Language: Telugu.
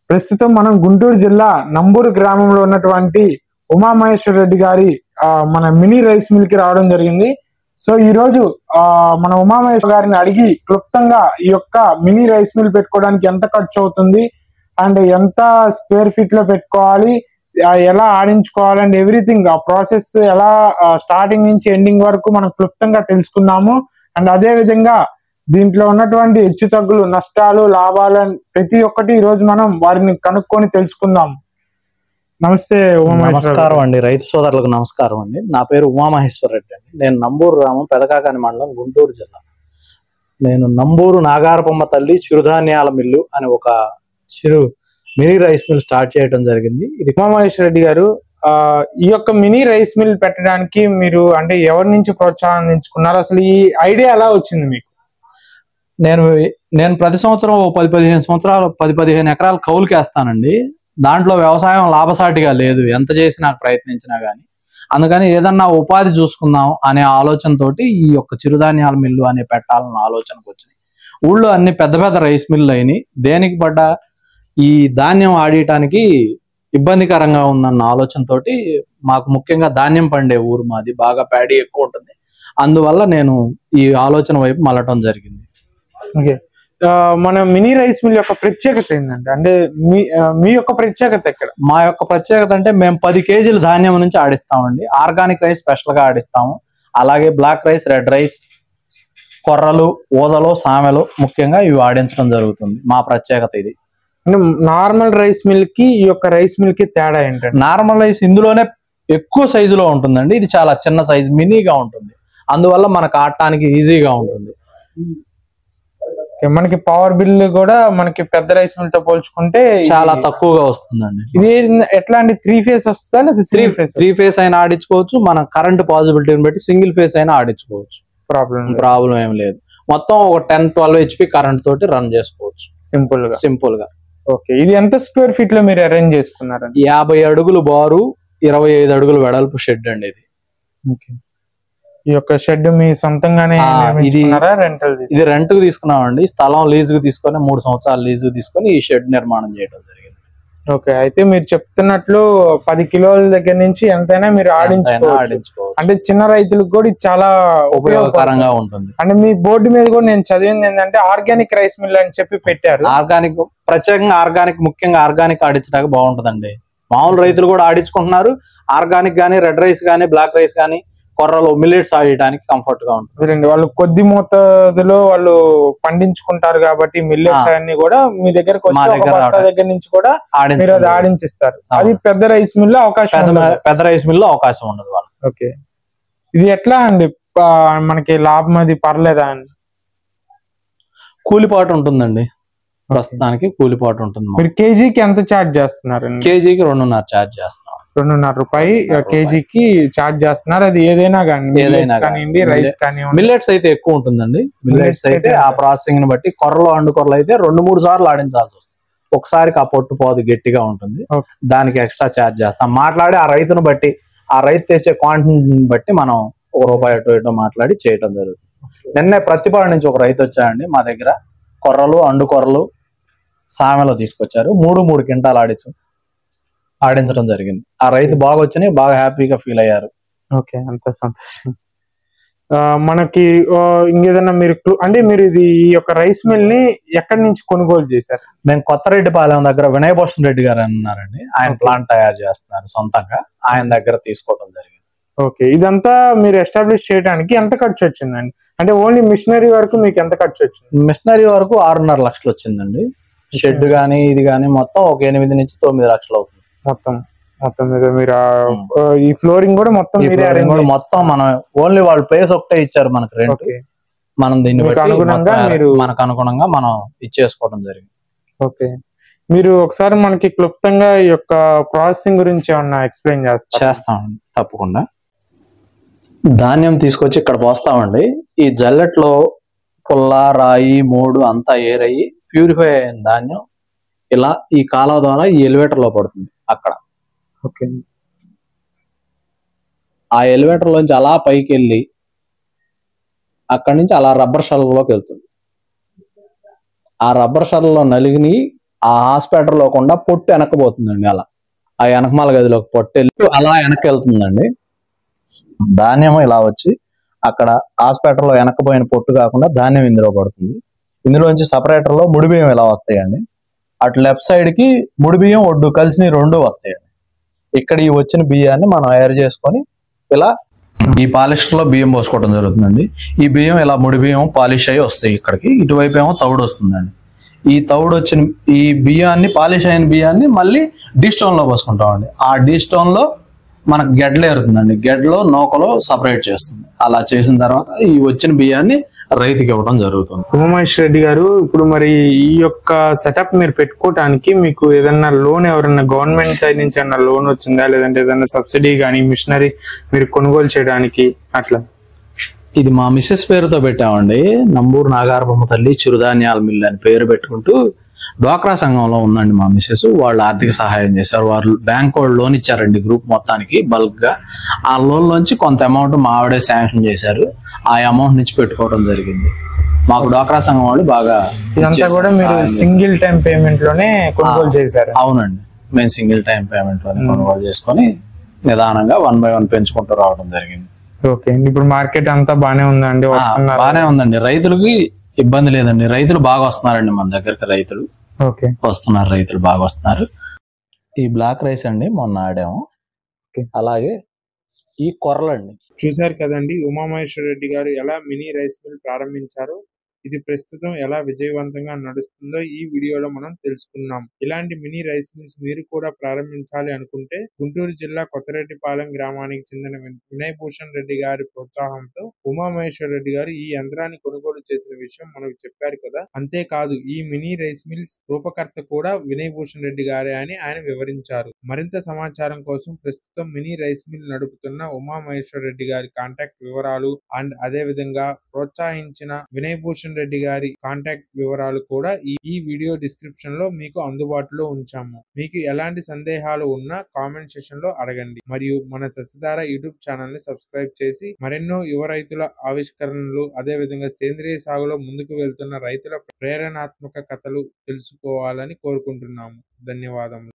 ప్రస్తుతం మనం గుంటూరు జిల్లా నంబూరు గ్రామంలో ఉన్నటువంటి ఉమామహేశ్వర రెడ్డి గారి మన మినీ రైస్ మిల్ కి రావడం జరిగింది. సో ఈ రోజు మన ఉమామహేశ్వర గారిని అడిగి క్లుప్తంగా ఈ యొక్క మినీ రైస్ మిల్ పెట్టుకోవడానికి ఎంత ఖర్చు అవుతుంది అండ్ ఎంత స్క్వేర్ ఫీట్ లో పెట్టుకోవాలి, ఎలా ఆడించుకోవాలి అండ్ ఎవ్రీథింగ్ ఆ ప్రాసెస్ ఎలా స్టార్టింగ్ నుంచి ఎండింగ్ వరకు మనం క్లుప్తంగా తెలుసుకుందాము. అండ్ అదే విధంగా దీంట్లో ఉన్నటువంటి హెచ్చు తగ్గులు, నష్టాలు, లాభాలు ప్రతి ఒక్కటి ఈ రోజు మనం వారిని కనుక్కొని తెలుసుకుందాం. నమస్తే నమస్కారం అండి, రైతు సోదరులకు నమస్కారం అండి. నా పేరు ఉమామహేశ్వర రెడ్డి అండి. నేను నంబూరు గ్రామం, పెదకాకాని మండలం, గుంటూరు జిల్లా. నేను నంబూరు నాగారపమ్మ తల్లి చిరుధాన్యాల మిల్లు అని ఒక చిరు మినీ రైస్ మిల్ స్టార్ట్ చేయడం జరిగింది. ఇది ఉమామహేశ్వర రెడ్డి గారు, ఈ యొక్క మినీ రైస్ మిల్ పెట్టడానికి మీరు అంటే ఎవరి నుంచి ప్రోత్సాహం ఎంచుకున్నారు? అసలు ఈ ఐడియా ఎలా వచ్చింది మీకు? నేను ప్రతి సంవత్సరం 10-15 ఎకరాలు కౌలుకి వేస్తానండి. దాంట్లో వ్యవసాయం లాభసాటిగా లేదు, ఎంత చేసి నాకు ప్రయత్నించినా గానీ. అందుకని ఏదన్నా ఉపాధి చూసుకుందాం అనే ఆలోచనతోటి ఈ యొక్క చిరుధాన్యాల మిల్లు అనే పెట్టాలన్న ఆలోచనకు వచ్చినాయి. ఊళ్ళో అన్ని పెద్ద పెద్ద రైస్ మిల్లు అయినాయి, దేనికి పడ్డ ఈ ధాన్యం ఆడియటానికి ఇబ్బందికరంగా ఉందన్న ఆలోచనతోటి, మాకు ముఖ్యంగా ధాన్యం పండే ఊరు మాది, బాగా ప్యాడీ ఎక్కువ ఉంటుంది. అందువల్ల నేను ఈ ఆలోచన వైపు మళ్ళటం జరిగింది. ఓకే, మన మినీ రైస్ మిల్ యొక్క ప్రత్యేకత ఏంటంటే, అంటే మీ యొక్క ప్రత్యేకత ఎక్కడ? మా యొక్క ప్రత్యేకత అంటే మేము 10 కేజీల ధాన్యం నుంచి ఆడిస్తామండి. ఆర్గానిక్ రైస్ స్పెషల్ గా ఆడిస్తాము. అలాగే బ్లాక్ రైస్, రెడ్ రైస్, కొర్రలు, ఊదలు, సామెలు ముఖ్యంగా ఇవి ఆడించడం జరుగుతుంది. మా ప్రత్యేకత ఇది. అంటే నార్మల్ రైస్ మిల్ కి ఈ యొక్క రైస్ మిల్ కి తేడా ఏంటంటే, నార్మల్ రైస్ ఇందులోనే ఎక్కువ సైజులో ఉంటుందండి, ఇది చాలా చిన్న సైజు మినీగా ఉంటుంది. అందువల్ల మనకు ఆడటానికి ఈజీగా ఉంటుంది. మనకి పవర్ బిల్ కూడా మనకి పెద్ద రైస్ మిల్ తో పోల్చుకుంటే చాలా తక్కువగా వస్తుందండి. ఇది ఎట్లా అంటే 3 ఫేస్ వస్తుందా లేదా 3 ఫేస్ అయినా ఆడించుకోవచ్చు. మన కరెంట్ పాసిబిలిటీని బట్టి సింగిల్ ఫేస్ అయినా ఆడించుకోవచ్చు. ప్రాబ్లం ఏం లేదు. మొత్తం ఒక 10-12 HP కరెంట్ తోటి రన్ చేసుకోవచ్చు సింపుల్ గా. ఓకే, ఇది ఎంత స్క్వేర్ ఫీట్ లో మీరు అరేంజ్ చేసుకున్నారు? 50 అడుగులు బారు, 25 అడుగులు వెడల్పు షెడ్ అండి ఇది. ఓకే, ఈ యొక్క షెడ్ మీ సొంతంగానే ఇది రెంట్ కు తీసుకున్నామండి. స్థలం లీజ్ కు తీసుకొని 3 సంవత్సరాలు లీజ్ కు తీసుకొని ఈ షెడ్ నిర్మాణం చేయడం జరిగింది. ఓకే, అయితే మీరు చెప్తున్నట్లు 10 కిలోల దగ్గర నుంచి ఎంతైనా మీరు ఆడించుకోవచ్చు. అంటే చిన్న రైతులకు కూడా ఇది చాలా ఉపయోగకరంగా ఉంటుంది. అంటే మీ బోర్డు మీద కూడా నేను చదివింది ఏంటంటే ఆర్గానిక్ రైస్ మిల్ అని చెప్పి పెట్టారు. ఆర్గానిక్, ప్రత్యేకంగా ఆర్గానిక్, ముఖ్యంగా ఆర్గానిక్ ఆడించడానికి బాగుంటుందండి. మామూలు రైతులు కూడా ఆడించుకుంటున్నారు. ఆర్గానిక్ గానీ, రెడ్ రైస్ గానీ, బ్లాక్ రైస్ గానీ, కొర్రలు, మిల్లెట్స్ ఆడటానికి కంఫర్ట్ గా ఉంటుంది. వాళ్ళు కొద్ది మోతాదులో వాళ్ళు పండించుకుంటారు కాబట్టి మిల్లెట్స్ అన్ని కూడా మీ దగ్గరకు దగ్గర నుంచి కూడా మీరు అది ఆడించిస్తారు. అది పెద్ద రైస్ మిల్ లో అవకాశం, పెద్ద రైస్ మిల్ లో అవకాశం ఉండదు వాళ్ళు. ఓకే, ఇది ఎట్లా అండి మనకి లాభం అది పర్లేదా అండి? కూలిపాటు ఉంటుందండి, ప్రస్తుతానికి కూలిపాటు ఉంటుంది. మీరు కేజీకి ఎంత ఛార్జ్ చేస్తున్నారు? కేజీకి 2.5 ఛార్జ్ చేస్తున్నాం. 2.5 రూపాయి కేజీకి ఛార్జ్ చేస్తున్నారు. అది ఏదైనా కానివ్వండి, రైస్ కానివ్వండి. మిల్లెట్స్ అయితే ఎక్కువ ఉంటుందండి. మిల్లెట్స్ అయితే ఆ ప్రాసెసింగ్ ని బట్టి, కొర్రలు, అండుకొర్రలు అయితే 2-3 సార్లు ఆడించాల్సి వస్తుంది. ఒకసారికి ఆ పొట్టు పోదు గట్టిగా ఉంటుంది, దానికి ఎక్స్ట్రా ఛార్జ్ చేస్తాం. మాట్లాడి ఆ రైతును బట్టి, ఆ రైతు తెచ్చే క్వాంటిటీని బట్టి మనం ₹1 అటు ఇటు మాట్లాడి చేయడం జరుగుతుంది. నిన్నే ప్రతిపాడు నుంచి ఒక రైతు వచ్చాడండి మా దగ్గర. కొర్రలు, అండుకొర్రలు, సామెలో తీసుకొచ్చారు. 3 క్వింటాలు ఆడించడం జరిగింది. ఆ రైతు బాగా వచ్చినాయి, బాగా హ్యాపీగా ఫీల్ అయ్యారు. ఓకే, అంత సంతోషం. మనకి ఇంకేదన్నా మీరు అంటే మీరు ఇది ఈ యొక్క రైస్ మిల్ ని ఎక్కడి నుంచి కొనుగోలు చేశారు? మేము కొత్తరెడ్డిపాలెం దగ్గర వినయభూషణ్ రెడ్డి గారు అన్నారండి, ఆయన ప్లాంట్ తయారు చేస్తున్నారు సొంతంగా, ఆయన దగ్గర తీసుకోవడం జరిగింది. ఓకే, ఇదంతా మీరు ఎస్టాబ్లిష్ చేయడానికి ఎంత ఖర్చు వచ్చిందండి? అంటే ఓన్లీ మిషనరీ వరకు మీకు ఎంత ఖర్చు వచ్చింది? మిషనరీ వరకు 6.5 లక్షలు వచ్చిందండి. షెడ్ గానీ ఇది గానీ మొత్తం ఒక 8 నుంచి 9 లక్షలు అవుతుంది. మొత్తం మీద మీరు ఈ ఫ్లోరింగ్ కూడా మొత్తం మొత్తం మనం ఓన్లీ వాళ్ళు ప్లేస్ ఒకటే ఇచ్చారు మనకు రెంట్. మనం దీన్ని మనకు అనుగుణంగా మనం ఇచ్చేసుకోవడం జరిగింది. ఓకే, మీరు ఒకసారి మనకి క్లుప్తంగా ఈ యొక్క ప్రాసెసింగ్ గురించి ఏమన్నా ఎక్స్ప్లెయిన్ చేస్తామండి. తప్పకుండా. ధాన్యం తీసుకొచ్చి ఇక్కడ పోస్తామండి. ఈ జల్లెట్లో పుల్ల, రాయి, మోడు అంతా ఏరయ్యి ప్యూరిఫై అయిన ధాన్యం ఇలా ఈ కాలువ ద్వారా ఈ ఎలివేటర్ లో పడుతుంది అక్కడ. ఓకే, ఆ ఎలివేటర్ లోంచి అలా పైకి వెళ్ళి అక్కడి నుంచి అలా రబ్బర్ షెల్లోకి వెళ్తుంది. ఆ రబ్బర్ షెల్లో నలిగిని ఆ హాస్పిటల్ లోకుండా పొట్టు వెనక్కిపోతుందండి. అలా ఆ వెనకమాల గదిలోకి పొట్టు వెళ్ళి అలా వెనక్కి వెళ్తుందండి. ధాన్యం ఇలా వచ్చి అక్కడ హాస్పిటల్లో వెనక్కిపోయిన పొట్టు కాకుండా ధాన్యం ఇందులో పడుతుంది. ఇందులోంచి సపరేటర్ లో ముడి బియ్యం ఇలా వస్తాయండి. అటు లెఫ్ట్ సైడ్ కి ముడి బియ్యం ఒడ్డు కలిసి రెండు వస్తాయండి. ఇక్కడ ఈ వచ్చిన బియ్యాన్ని మనం తయారు చేసుకొని ఇలా ఈ పాలిస్టర్ లో బియ్యం పోసుకోవడం జరుగుతుందండి. ఈ బియ్యం ఇలా ముడి బియ్యం పాలిష్ అయ్యి వస్తాయి. ఇక్కడికి ఇటువైపు ఏమో తౌడు వస్తుందండి. ఈ తౌడు వచ్చిన ఈ బియ్యాన్ని పాలిష్ అయిన బియ్యాన్ని మళ్ళీ డీ స్టోన్ లో పోసుకుంటామండి. ఆ డీ స్టోన్ లో మనకు గెడ్లు ఏరుతుందండి. గెడ్లో నూకలో సపరేట్ చేస్తుంది. అలా చేసిన తర్వాత ఈ వచ్చిన బియ్యాన్ని రైతుకి ఇవ్వడం జరుగుతుంది. ఉమామహేశ్వర రెడ్డి గారు, ఇప్పుడు మరి ఈ యొక్క సెటప్ మీరు పెట్టుకోవడానికి మీకు ఏదన్నా లోన్, ఎవరన్నా గవర్నమెంట్ సైడ్ నుంచి ఏమన్నా లోన్ వచ్చిందా, లేదంటే ఏదన్నా సబ్సిడీ కానీ మిషనరీ మీరు కొనుగోలు చేయడానికి అట్లా? ఇది మా మిస్సెస్ పేరుతో పెట్టామండి. నంబూరు నాగారబొమ్మ తల్లి చిరుధాన్యాల మిల్లు అని పేరు పెట్టుకుంటూ డ్వాక్రా సంఘంలో ఉందండి మా మిస్సెస్. వాళ్ళు ఆర్థిక సహాయం చేశారు. వాళ్ళు బ్యాంక్ వాళ్ళు లోన్ ఇచ్చారండి గ్రూప్ మొత్తానికి బల్క్ గా. ఆ లోన్ నుంచి కొంత అమౌంట్ మా ఆవిడే శాంక్షన్ చేశారు. ఆ అమౌంట్ నుంచి పెట్టుకోవడం జరిగింది. మాకు డ్వాక్రా సంఘం వాళ్ళు బాగా ఇదంతా కూడా మీరు సింగిల్ టైం పేమెంట్ లోనే కొనుగోలు చేశారు? అవునండి, మేము సింగిల్ టైం పేమెంట్ లోనే కొనుగోలు చేసుకొని నిదానంగా 1 by 1 పెంచుకుంటూ రావడం జరిగింది. ఓకే, ఇప్పుడు మార్కెట్ అంతా బానే ఉందండి? బానే ఉందండి. రైతులకి ఇబ్బంది లేదండి. రైతులు బాగా వస్తున్నారండి మన దగ్గరికి. రైతులు వస్తున్నారు, రైతులు బాగా వస్తున్నారు. ఈ బ్లాక్ రైస్ అండి మొన్న ఆడాము. అలాగే ఈ కొర్రలండి. చూశారు కదండి ఉమామహేశ్వర రెడ్డి గారు ఎలా మినీ రైస్ మిల్ ప్రారంభించారో. ఇది ప్రస్తుతం ఎలా విజయవంతంగా నడుస్తుందో ఈ వీడియోలో మనం తెలుసుకున్నాం. ఇలాంటి మినీ రైస్ మిల్స్ మీరు కూడా ప్రారంభించాలి అనుకుంటే గుంటూరు జిల్లా కొత్తరెడ్డిపాలెం గ్రామానికి చెందిన వినయ్ భూషణ్ రెడ్డి గారి ప్రోత్సాహంతో ఉమామహేశ్వర రెడ్డి గారు ఈ యంత్రాన్ని కొనుగోలు చేసిన విషయం మనకు చెప్పారు కదా. అంతేకాదు ఈ మినీ రైస్ మిల్స్ రూపకర్త కూడా వినయ్ భూషణ్ రెడ్డి గారే అని ఆయన వివరించారు. మరింత సమాచారం కోసం ప్రస్తుతం మినీ రైస్ మిల్ నడుపుతున్న ఉమామహేశ్వర రెడ్డి గారి కాంటాక్ట్ వివరాలు అండ్ అదే విధంగా ప్రోత్సహించిన వినయ్ భూషణ్ రెడ్డి గారి కాంటాక్ట్ వివరాలు కూడా ఈ వీడియో డిస్క్రిప్షన్ లో మీకు అందుబాటులో ఉంచాము. మీకు ఎలాంటి సందేహాలు ఉన్నా కామెంట్ సెక్షన్ లో అడగండి. మరియు మన సస్యధార యూట్యూబ్ ఛానల్ ని సబ్స్క్రైబ్ చేసి మరెన్నో యువ రైతుల ఆవిష్కరణలు, అదే విధంగా సేంద్రియ సాగులో ముందుకు వెళ్తున్న రైతుల ప్రేరణాత్మక కథలు తెలుసుకోవాలని కోరుకుంటున్నాము. ధన్యవాదములు.